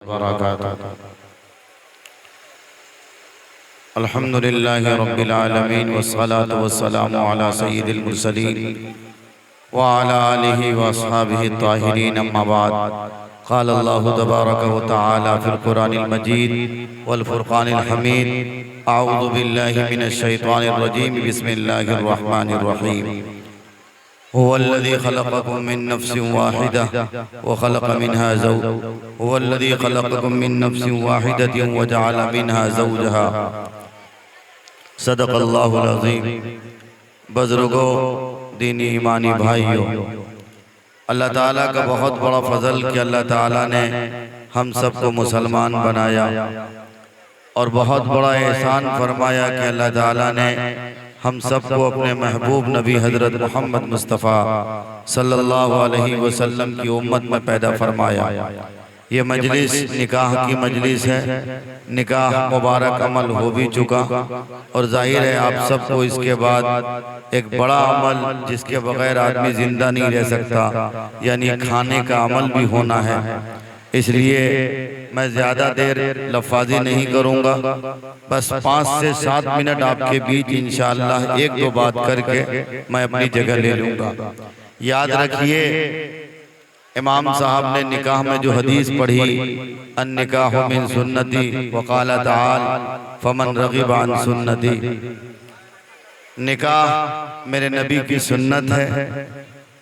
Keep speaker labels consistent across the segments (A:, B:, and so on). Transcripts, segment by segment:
A: वबरकातुहू। अल्हम्दुलिल्लाहि रब्बिल आलमीन वस्सलातु वस्सलामु अला सय्यिदिल मुरसलीन व अला आलिहि व अस्हाबिहि ताहिरीन अम्मा बाद। क़ाल अल्लाहु तबारक व तआला फ़िल क़ुरानिल मजीद वल फ़ुरक़ानिल हमीद। अऊज़ु बिल्लाहि मिनश शैतानिर रजीम। बिस्मिल्लाहिर रहमानिर रहीम। हुवल्लज़ी ख़लक़कुम मिन नफ़्सिन वाहिदा व ख़लक़ मिन्हा हुवल्लज़ी ख़लक़कुम मिन नफ़्सिन वाहिदतिन व जअल मिन्हा ज़ौजहा। सदक़ल्लाहुल अज़ीम। बुज़ुर्गों, दीनी ईमानी भाइयों, अल्लाह ताला का बहुत बड़ा फ़ज़ल कि अल्लाह ताला ने हम सबको मुसलमान बनाया और बहुत बड़ा एहसान फरमाया कि अल्लाह ताला ने हम सबको अपने महबूब नबी हज़रत मोहम्मद मुस्तफ़ा सल्लल्लाहु अलैहि वसल्लम की उम्मत में पैदा फरमाया। ये मजलिस निकाह की मजलिस है। निकाह मुबारक अमल हो भी चुका और जाहिर है आप सबको इसके बाद एक बड़ा अमल जिसके बगैर आदमी जिंदा नहीं रह सकता, यानी खाने का अमल भी होना है। इसलिए मैं ज़्यादा देर लफ़ाज़ी नहीं करूँगा, बस 5 से 7 मिनट आपके बीच इंशाअल्लाह एक दो बात करके मैं अपनी जगह ले लूँगा। याद रखिए, इमाम साहब ने निकाह में जो हदीस पढ़ी, अन निकाहु मिन सुन्नती व क़ाल तआल फमन रग़िब अन सुन्नती। निकाह मेरे नबी की सुन्नत है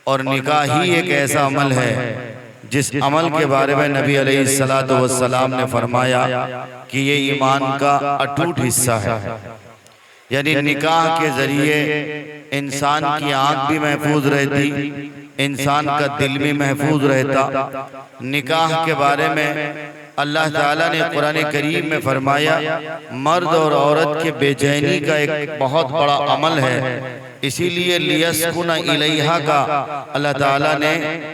A: और निकाह ही एक ऐसा अमल है जिस अमल के बारे में नबी अलैहिस्सलातु वस्सलाम ने फरमाया कि ये ईमान का अटूट हिस्सा है। यानी निकाह के जरिए इंसान की आंख भी महफूज रहती, इंसान का दिल भी महफूज रहता। निकाह के बारे में अल्लाह ताला ने कुरान करीम में फरमाया, मर्द और औरत के बेचैनी का एक बहुत बड़ा अमल है, इसीलिए लियस्कुना इलैहा का अल्लाह ताला ने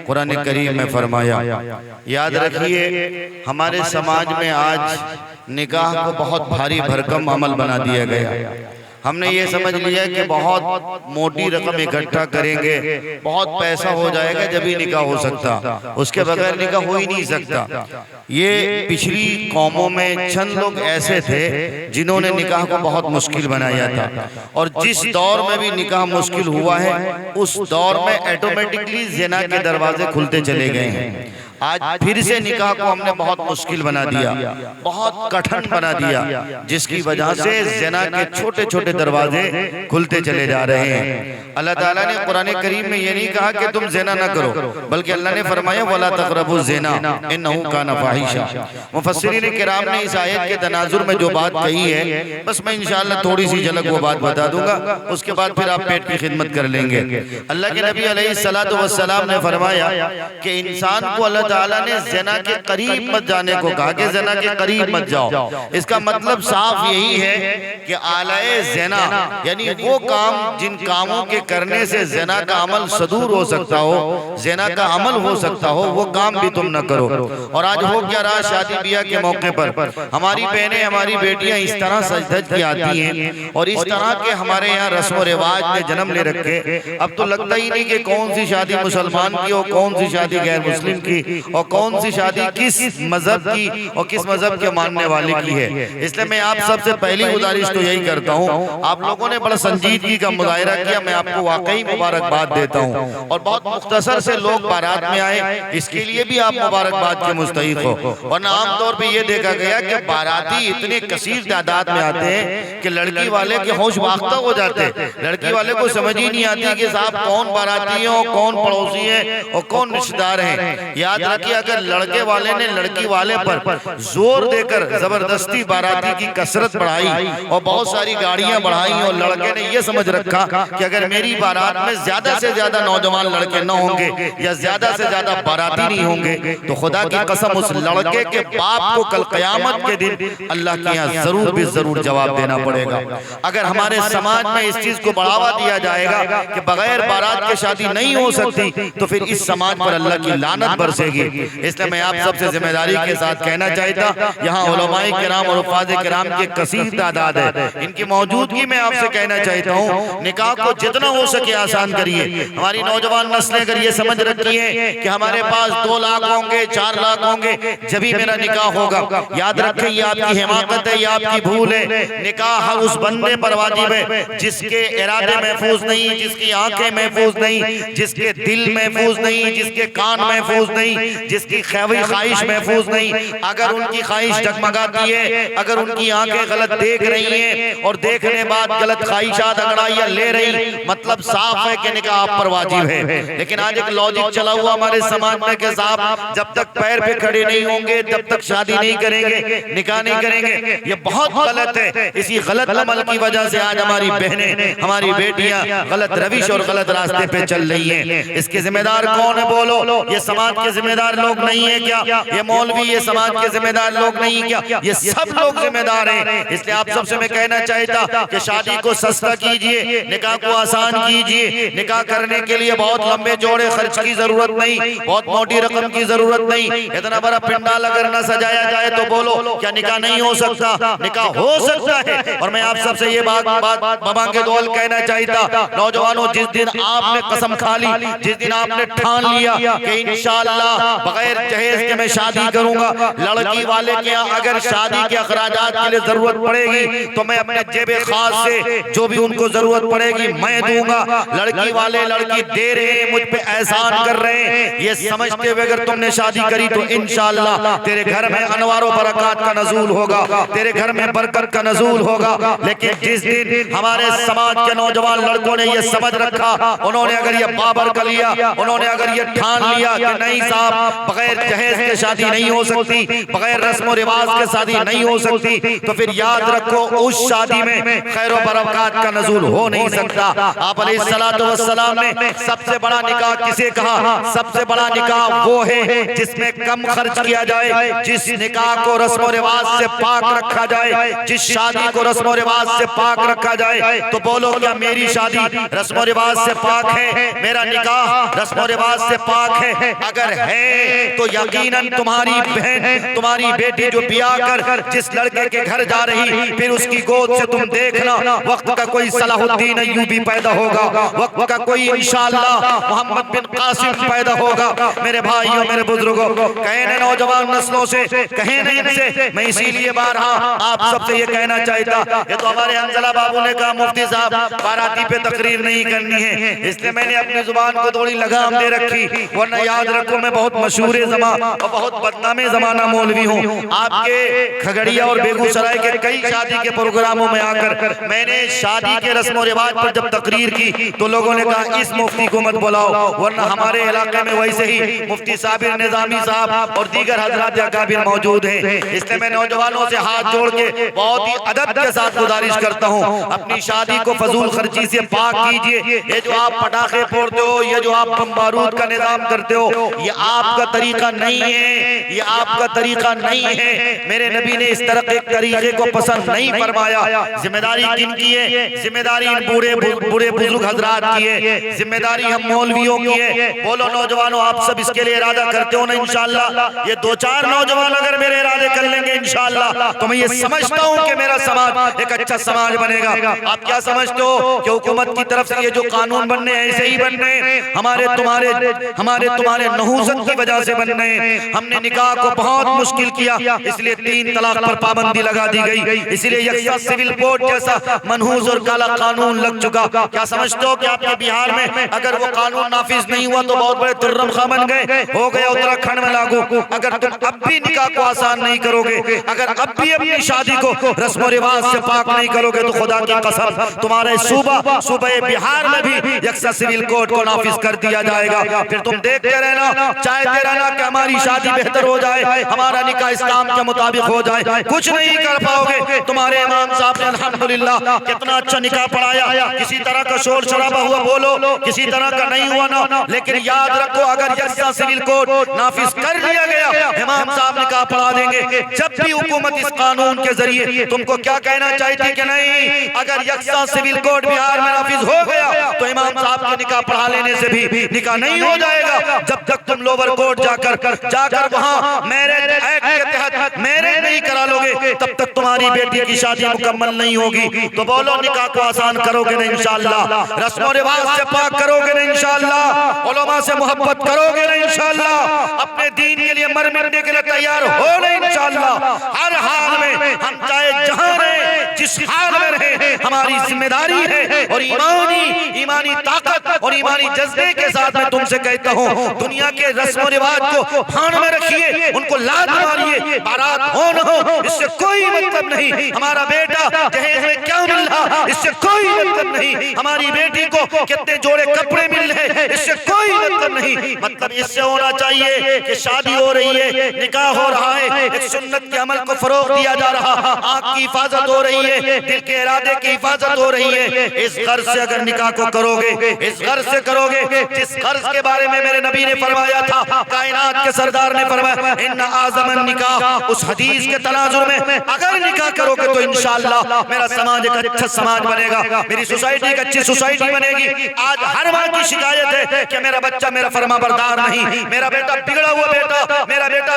A: कुरान करीम में फरमाया। याद रखिए, हमारे समाज में आज निकाह को बहुत भारी भरकम अमल बना दिया गया। हमने ये समझ लिया कि बहुत मोटी रकम इकट्ठा करेंगे, बहुत पैसा हो जाएगा जब ही निकाह हो सकता, उसके बगैर निकाह हो ही नहीं सकता। ये पिछली कौमों में चंद लोग ऐसे थे जिन्होंने निकाह को बहुत मुश्किल बनाया था, और जिस दौर में भी निकाह मुश्किल हुआ है उस दौर में ऑटोमेटिकली ज़िना के दरवाजे खुलते चले गए हैं। आज फिर से निकाह को हमने बहुत मुश्किल बना दिया, बहुत कठिन बना दिया, जिसकी वजह से ज़िना के छोटे छोटे दरवाजे खुलते चले जा रहे हैं। अल्लाह ताला ने कुरान करीम में ये नहीं कहा कि तुम ज़िना ना करो, बल्कि अल्लाह ने फरमाया वला तक़रबू ज़िना इन्नहु काना फ़ाहिशा। मुफ़स्सिरीन किराम ने इस आयत के तनाजुर में जो बात कही है, बस मैं इंशाअल्लाह थोड़ी सी झलक वो बात बता दूंगा, उसके बाद फिर आप पेट की खिदमत कर लेंगे। अल्लाह के नबी अलैहिस्सलातु वस्सलाम ने फरमाया कि इंसान को अल्लाह ताला ने ज़िना के करीब मत जाने को कहा कि ज़िना के करीब मत जाओ। इसका मतलब साफ यही है कि आलाए ज़िना यानी वो काम जिन कामों के करने से ज़िना का अमल सदूर हो सकता हो, ज़िना का अमल हो सकता हो, वो काम भी तुम न करो। और आज हो क्या रहा, शादी ब्याह के मौके पर हमारी बहनें, हमारी बेटियां इस तरह सज-धज की आती हैं और इस तरह के हमारे यहाँ रस्म रिवाज ने जन्म ले रखे। अब तो लगता ही नहीं कि कौन सी शादी मुसलमान की और कौन सी शादी गैर मुस्लिम की, और कौन सी शादी किस मजहब की और किस मजहब के मानने वाले की है। इसलिए मैं आप सबसे पहली गुजारिश तो यही करता हूँ, आप लोगों ने बड़ा संजीदगी का मुजाहिरा किया, मैं आपको वाकई मुबारकबाद देता हूँ। और बहुत मुख्तसर से लोग बारात में आए, इसके लिए भी आप मुबारकबाद के मुस्तहिक हो। वरना आमतौर पर यह देखा गया कि बाराती इतने कसीर तादाद में आते हैं कि लड़की वाले के होश बाख्ता हो जाते हैं। लड़की वाले को समझ ही नहीं आती कि साहब कौन बाराती है और कौन पड़ोसी है और कौन रिश्तेदार है। याद रखिए, अगर लड़के वाले ने लड़की वाले पर जोर देकर जबरदस्ती बाराती की कसरत बढ़ाई और बहुत सारी गाड़ियां बढ़ाई और लड़के ने यह समझ रखा कि अगर मेरी बारात में ज्यादा से ज्यादा नौजवान लड़के न होंगे या ज्यादा से ज्यादा बाराती नहीं होंगे, तो खुदा की कसम उस लड़के के बाप को कल क़यामत के दिन अल्लाह के यहाँ जरूर भी जरूर जवाब देना पड़ेगा। अगर हमारे समाज में इस चीज को बढ़ावा दिया जाएगा कि बगैर बारात के शादी नहीं हो सकती, तो फिर इस समाज पर अल्लाह की लानत बरसेगी। पहुंचेगी। इसलिए मैं आप सबसे जिम्मेदारी के साथ कहना चाहता, यहाँ उलमाए किराम और उफ़ाज़े किराम की कसीर तादाद है, इनकी मौजूदगी में आपसे कहना चाहता हूँ निकाह को जितना हो सके आसान करिए। हमारी नौजवान नस्लें अगर ये समझ रखी है कि हमारे पास 2 लाख होंगे 4 लाख होंगे जब मेरा निकाह होगा, याद रखें ये आपकी हिमाकत है, ये आपकी भूल है। निकाह उस बंदे पर वाजिब है जिसके इरादे महफूज नहीं, जिसकी आंखें महफूज नहीं, जिसके दिल महफूज नहीं, जिसके कान महफूज नहीं, जिसकी ख्वाहिश महफूज नहीं। अगर उनकी ख्वाहिश डगमगाती है, अगर उनकी आंखें गलत देख रही हैं और देखने बाद गलत ख्वाहिशात अंगड़ाइयां ले रही, मतलब साफ है कि निकाह आप पर वाजिब है। लेकिन आज एक लॉजिक चला हुआ हमारे समाज में कि साहब जब तक पैर पे खड़े नहीं होंगे तब तक शादी नहीं करेंगे, निकाह नहीं करेंगे। ये बहुत गलत है। इसी गलत अमल की वजह से आज हमारी बहनें, हमारी बेटियां गलत रविश और गलत रास्ते पे चल रही हैं। इसके जिम्मेदार कौन है बोलो? ये समाज के जिम्मेदार लोग नहीं है क्या? ये मौलवी ये समाज के जिम्मेदार लोग नहीं है क्या? ये सब लोग जिम्मेदार हैं। इसलिए आप सबसे मैं कहना चाहता कि शादी को सस्ता कीजिए, निकाह को आसान कीजिए। निकाह करने के लिए बहुत लंबे चौड़े खर्च की जरूरत नहीं, बहुत मोटी रकम की जरूरत नहीं। इतना बड़ा पंडाल अगर न सजाया जाए तो बोलो क्या निकाह नहीं हो सकता? निकाह हो सकता है। और मैं आप सबसे ये बात बाबा के दौल कहना चाहता, नौजवानों जिस दिन आपने कसम खा ली, जिस दिन आपने ठान लिया कि इंशाअल्लाह बगैर जहेज के मैं शादी करूंगा, लड़की वाले के यहाँ अगर शादी के अखराजात के लिए जरूरत पड़ेगी तो मैं अपने जेबे खास से जो भी उनको जरूरत पड़ेगी मैं दूंगा। लड़की वाले लड़की दे रहे हैं, मुझ पे एहसान कर रहे हैं, ये समझते हुए अगर तुमने शादी करी तो इंशाअल्लाह तेरे घर में अनवार और बरकत का नज़ूल होगा, तेरे घर में बरकत का नज़ूल होगा। लेकिन जिस दिन हमारे समाज के नौजवान लड़कों ने ये समझ रखा, उन्होंने अगर ये बाबर कर लिया, उन्होंने अगर ये ठान लिया कि नहीं साहब बगैर जहेज के शादी नहीं हो सकती, बगैर रस्म और रिवाज के शादी नहीं हो सकती, तो फिर याद रखो उस शादी में खैर और बरकत का नज़ूल हो नहीं सकता। आप अलैहिस्सलातु वस्सलाम ने सबसे बड़ा निकाह किसे कहा? सबसे बड़ा निकाह वो है जिसमें कम खर्च किया जाए, जिस निकाह को रस्म रिवाज से पाक रखा जाए, जिस शादी को रस्म रिवाज से पाक रखा जाए। तो बोलो क्या मेरी शादी रस्म रिवाज से पाक है? मेरा निकाह रस्म रिवाज से पाक है? अगर है तो यकीनन तुम्हारी बहन, तुम्हारी बेटी जो ब्याह कर जिस लड़के के घर जा रही, फिर उसकी गोद से तुम देखना वक्त का कोई सलाहुद्दीन अय्यूबी पैदा होगा, वक्त का कोई इंशाअल्लाह मोहम्मद बिन कासिम पैदा होगा। मेरे भाइयों मेरे बुजुर्गों, कहे न नौजवान नस्लों से, कहे न इनसे, मैं इसीलिए बारहा आप सबसे ये कहना चाहता, ये तो हमारे हंजला बाबू ने कहा मुफ्ती साहब बाराती पे तकरीर नहीं करनी है, इसलिए मैंने अपनी जुबान को थोड़ी लगाम दे रखी, वरना याद रखो मैं बहुत मशहूर जमा और बहुत बदनामे जमाना मौलवी हूँ। आपके खगड़िया और बेगूसराय के कई शादी के प्रोग्रामों में आकर मैंने शादी के रस्म रिवाज पर जब तकरीर की तो लोगों ने कहा इस मुफ्ती को मत बुलाओ, वरना हमारे इलाके में वैसे ही मुफ्ती साबिर निजामी साहब और दीगर हजरात अकाबिर मौजूद हैं। इसलिए मैं नौजवानों से हाथ जोड़ के बहुत ही अदब के साथ गुजारिश करता हूँ, अपनी शादी को फजूल खर्ची से पाक कीजिए। ये जो आप पटाखे फोड़ते हो, ये जो आप बम बारूद का निजाम करते हो, ये आपका तरीका नहीं है, ये आपका तरीका नहीं है। मेरे नबी ने इस तरह के तरीके को पसंद नहीं फरमाया। जिम्मेदारी किन की है? जिम्मेदारी इन बूढ़े बुजुर्ग हजरात की है, जिम्मेदारी हम मौलवियों की है। बोलो नौजवानों आप सब इसके लिए इरादा करते हो ना? इंशाअल्लाह ये 2-4 नौजवान अगर मेरे इरादे कर लेंगे इंशाअल्लाह तो मैं ये समझता हूँ कि मेरा समाज एक अच्छा समाज बनेगा। आप क्या समझते हो कि हुकूमत की तरफ से ये जो कानून बनने ऐसे ही बनने, हमारे तुम्हारे नहूसत की वजह से बनने? हमने निकाह को बहुत मुश्किल किया, इसलिए 3 तलाक पर पाबंदी लगा दी गई, इसलिए यकसा सिविल कोड जैसा मनहूस और काला कानून लग चुका। क्या समझते हो कि आपके बिहार में अगर वो कानून नाफिज नहीं हुआ तो बहुत बड़े तुर्रम खां बन गए, हो गया उत्तराखंड में लागू। अगर तुम अब भी निकाह को आसान नहीं करोगे, अगर अब भी अपनी शादी को रस्म रिवाज से पाक नहीं करोगे तो खुदा की कसम तुम्हारे सूबे बिहार में भी यकसा सिविल कोड को नाफिज कर दिया जाएगा। फिर तुम देखते रहना, चाहते रहना कि हमारी शादी बेहतर हो जाए, हमारा निकाह इस्लाम के मुताबिक हो जाए, कुछ नहीं कर पाओगे। तुम्हारे इमाम साहब ने अल्हम्दुलिल्लाह कितना अच्छा निकाह पढ़ाया, किसी तरह का शोर शराबा हुआ बोलो, किसी तरह का नहीं हुआ ना, लेकिन याद रखो अगर यकसा सिविल कोड नाफिज कर दिया गया, इमाम साहब निकाह पढ़ा देंगे। जब भी हुकूमत इस कानून के जरिए तुमको क्या कहना चाहती कि नहीं, अगर यकसा सिविल कोड बिहार में नाफिज हो गया तो इमाम साहब के निकाह पढ़ा लेने से भी निकाह नहीं हो जाएगा। जब तक तुम लोग ओवरकोट जाकर वहाँ मैरिज एक्ट के तहत मैरिज नहीं करा लोगे तब तक तुम्हारी बेटी की शादी मुकम्मल नहीं होगी। तो बोलो निकाह को आसान करोगे ना इंशाअल्लाह, रस्म रिवाज से पाक करोगे ना इंशाअल्लाह, उलमा से मोहब्बत करोगे ना इंशाअल्लाह, अपने दीन के लिए मर मिटने के लिए तैयार हो ना इंशाअल्लाह। हर हाल में हम चाहे जहां रहे जिस हाल में रहे हमारी जिम्मेदारी है और ईमानी ताकत और ईमानी जज्बे के साथ मैं तुमसे कहता हूँ दुनिया के रस्म रिवाज को भान में रखिए, उनको लात मारिए, बारात हो न हो इससे कोई मतलब नहीं, हमारा बेटा दहेज में क्या मिल रहा इससे कोई मतलब नहीं, हमारी बेटी को कितने जोड़े कपड़े मिल रहे इससे कोई मतलब नहीं। मतलब इससे होना चाहिए कि शादी हो रही है, निकाह हो रहा है, एक सुन्नत के अमल को फरोग दिया जा रहा, आंख की हिफाजत हो रही है, दिल के इरादे की हिफाजत हो रही है। इस गर्ज से अगर निकाह को करोगे, इस गर्ज से करोगे जिस गर्ज के बारे में मेरे नबी ने फरमाया था, कायनात के सरदार ने फरमाया इन्ना आज़मन निकाह, उस हदीस के तनाजुर में अगर निकाह करोगे तो इंशाअल्लाह मेरा समाज एक अच्छा समाज बनेगा, मेरी सोसाइटी एक अच्छी सोसाइटी बनेगी। आज हर माँ की शिकायत है कि मेरा बच्चा मेरा फरमाबरदार नहीं, मेरा बेटा बिगड़ा हुआ बेटा, मेरा बेटा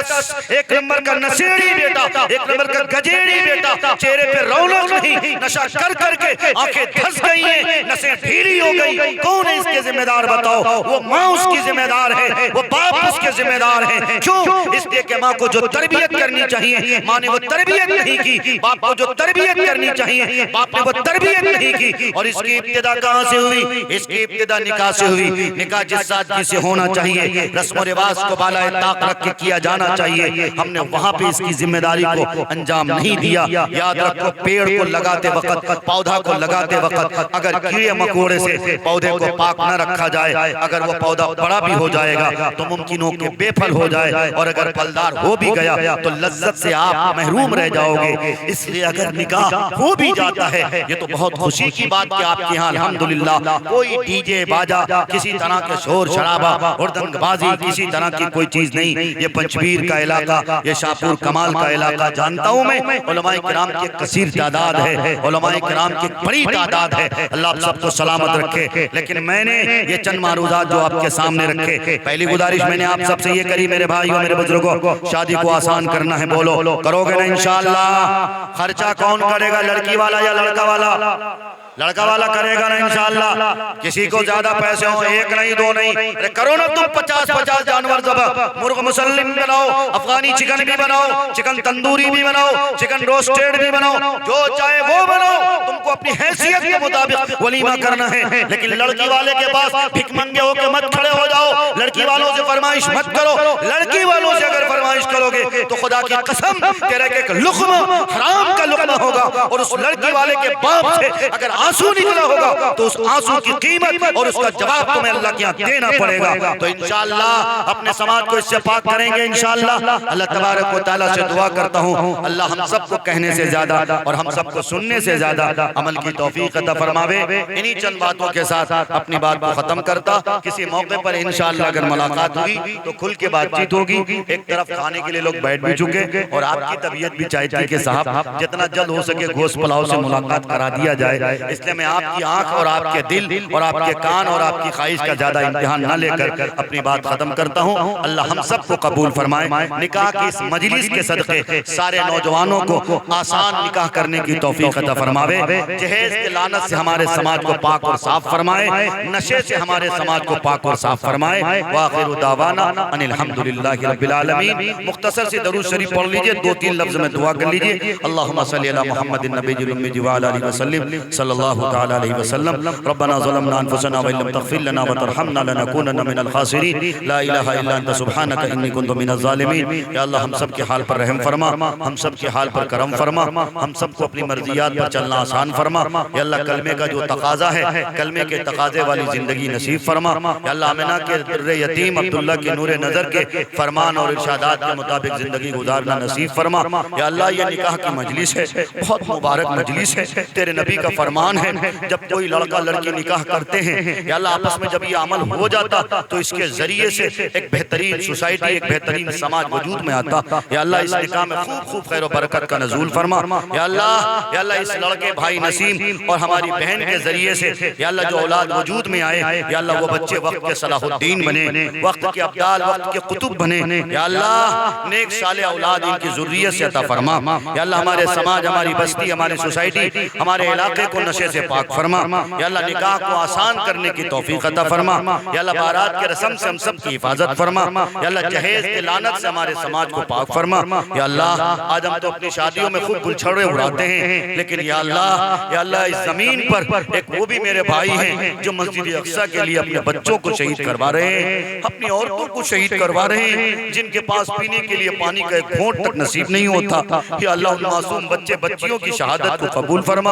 A: एक नंबर का नशेड़ी बेटा, एक नंबर का गजेड़ी बेटा, चेहरे पे रौनक नहीं, नशा कर करके आंखें धंस गई हैं, नसें ढीली हो गई। कौन है इसके जिम्मेदार बताओ? वो माँ उसकी जिम्मेदार है, वो बाप उसके जिम्मेदार है। क्यों? इसलिए कि माँ को जो तरबियत करनी चाहिए माँ ने वो तरबियत नहीं की, बाप को जो तरबियत करनी चाहिए बाप ने वो तरबियत नहीं की। और इसकी इब्तिदा कहाँ से हुई? इसकी इब्तिदा निकाह से हुई। निकाह जिस सादगी से होना चाहिए, रस्म रिवाज को बालाए ताक रख के किया जाना चाहिए, हमने वहाँ पे इसकी जिम्मेदारी को अंजाम नहीं दिया। याद रखो पेड़ को लगाते वक्त, पौधा को लगाते वक्त अगर कीड़े मकोड़े से पौधे को पाक न रखा जाए, अगर वो पौधा बड़ा भी हो जाएगा तो मुमकिन हो कि बेफल हो जाए, और अगर फलदार हो भी गया तो लज्जत से आप महरूम रह जाओगे। इसलिए अगर निकाह हो भी जाता है ये तो बहुत खुशी की बात कि आपके यहाँ अल्हम्दुलिल्लाह कोई डीजे बाजा, किसी तरह के शोर शराबा और दंगबाजी, किसी तरह की कोई चीज नहीं। ये पंचवीर का इलाका, ये शाहपुर कमाल का इलाका जानता हूँ मैं, उलमाए किराम की कसीर तादाद है, उलमाए किराम की बड़ी तादाद है, अल्लाह आप सबको सलामत रखे। लेकिन मैंने ये चंद मारूजात जो आपके सामने रखे, पहली गुजारिश मैंने आप सबसे ये करी मेरे भाइयों मेरे बुजुर्गों, शादी को आसान करना है, बोलो करोगे ना इंशाअल्लाह? खर्चा कौन करेगा, लड़की वाला या लड़का वाला? लड़का वाला करेगा ना इंशाअल्लाह। किसी को ज्यादा पैसे हो, एक नहीं दो नहीं, अरे करो ना तुम 50-50 जानवर जब मुर्ग मुसल्लिम बनाओ, अफगानी चिकन भी बनाओ, चिकन तंदूरी भी बनाओ, चिकन रोस्टेड भी बनाओ, जो चाहे वो बनाओ, तुमको अपनी हैसियत के मुताबिक वलीमा करना है। लेकिन लड़की वाले के पास भिख मंगे होके मत खड़े हो जाओ, लड़की वालों से फरमाइश मत करो। लड़की वालों से अगर फरमाइश करोगे तो खुदा की कसम तेरे के लुक़्मा हराम का लुक़्मा होगा, और उस लड़की वाले के बाप से अगर आंसू निकला होगा तो उस आंसू की कीमत और उसका जवाब तुम्हें अल्लाह के यहाँ देना पड़ेगा। तो इंशाअल्लाह अपने समाज को इससे पाक करेंगे इंशाअल्लाह। अल्लाह तबारक व तआला से दुआ करता हूँ अल्लाह हम सबको कहने से ज्यादा और हम सबको सुनने से ज्यादा अमल की तौफीक अता फरमावे। इन्हीं चंद बातों के साथ अपनी बात को खत्म करता, किसी मौके पर इंशाअल्लाह अगर मुलाकात हुई तो खुल के बातचीत होगी। एक तरफ खाने के लिए लोग बैठ भी चुके और आपकी तबीयत भी चाहती है कि साहब जितना जल्द हो सके गोश्त पुलाव से मुलाकात करा दिया जाए। इसलिए मैं आपकी आंख और आपके दिल और आपके कान और आपकी ख्वाहिश का ज्यादा इम्तिहान न लेकर अपनी बात खत्म करता हूँ। अल्लाह हम सबको कबूल फरमाए। निकाह की इस मजलिस के सदके सारे नौजवानों को आसान निकाह करने की तौफीक अता फरमावे। जहेज के लानत से हमारे समाज को पाक और साफ फरमाए, नशे से हमारे समाज को पाक और साफ फरमाए। वाखिरु दावाना अनिल हम्दुलिल्लाहि रब्बिल आलमीन। मुख्तसर से दरूद शरीफ पढ़ लीजिए, 2-3 लफ्ज में दुआ कर लीजिए। अल्लाहुम्मा सल्ली अला मुहम्मदिन नबिय्यिल उम्मी व अला आलिहि वसल्लम सल्लल्लाहु तआला अलैहि वसल्लम। रब्बना ज़लमना अनफुसना व लम तग़फिर लना व तरहमना लनकूनन्ना मिनल खासिरीन। ला इलाहा इल्ला अंता सुब्हानका इन्नी कुन्तु मिनज़ ज़ालिमीन। या अल्लाह हम सब के हाल पर रहम फरमा, हम सब के हाल पर करम फरमा, हम सबको अपनी मर्जियात पर चलना आसान फरमा। या अल्लाह कलमे का जो तकाजा है, कलमे के तकाजे वाली जिंदगी नसीब फरमा। या अल्लाह आमिना के दुर्रे यतीम अब्दुल्ला के नूरे नजर के फरमान और इरशादात के मुताबिक जिंदगी गुजारना नसीब फरमा। या अल्लाह ये निकाह की मजलिस है, बहुत मुबारक मजलिस है। तेरे नबी का फरमान ईमान है। जब कोई लड़का लड़की निकाह करते हैं या अल्लाह आपस में जब ये अमल हो जाता तो इसके जरिए से एक बेहतरीन सोसाइटी, एक बेहतरीन समाज वजूद में आता। या अल्लाह इस निकाह में खूब खूब खैर और बरकत का नज़ूल फरमा। या अल्लाह इस लड़के भाई नसीम और हमारी बहन के जरिए से या अल्लाह जो औलाद वजूद में आए, या अल्लाह वो बच्चे वक्त के सलाहुद्दीन बने, वक्त के अब्दाल, वक्त के कुतुब बने। या अल्लाह नेक साले औलाद इनकी ज़ुर्रियत से अता फरमा। या अल्लाह हमारे समाज, हमारी बस्ती, हमारी सोसाइटी, हमारे इलाके को नशे से पाक फरमा। या अल्लाह निकाह को आसान करने की तौफीक अता फरमा। या अल्लाह बारात के रस्म से हम सब की हिफाजत फरमा। या अल्लाह जहेज के लानत से हमारे समाज को पाक फरमा। या अल्लाह आज हम तो अपनी शादियों में खूब गुलछड़े उड़ाते हैं, लेकिन या अल्लाह इस जमीन पर एक वो भी मेरे भाई हैं जो मस्जिद अक्सा के लिए अपने बच्चों को शहीद करवा रहे हैं, अपनी औरतों को शहीद करवा रहे हैं, जिनके पास पीने के लिए पानी का एक घोंट तक नसीब नहीं होता। या अल्लाह उन मासूम बच्चे बच्चियों की शहादत को कबूल फरमा।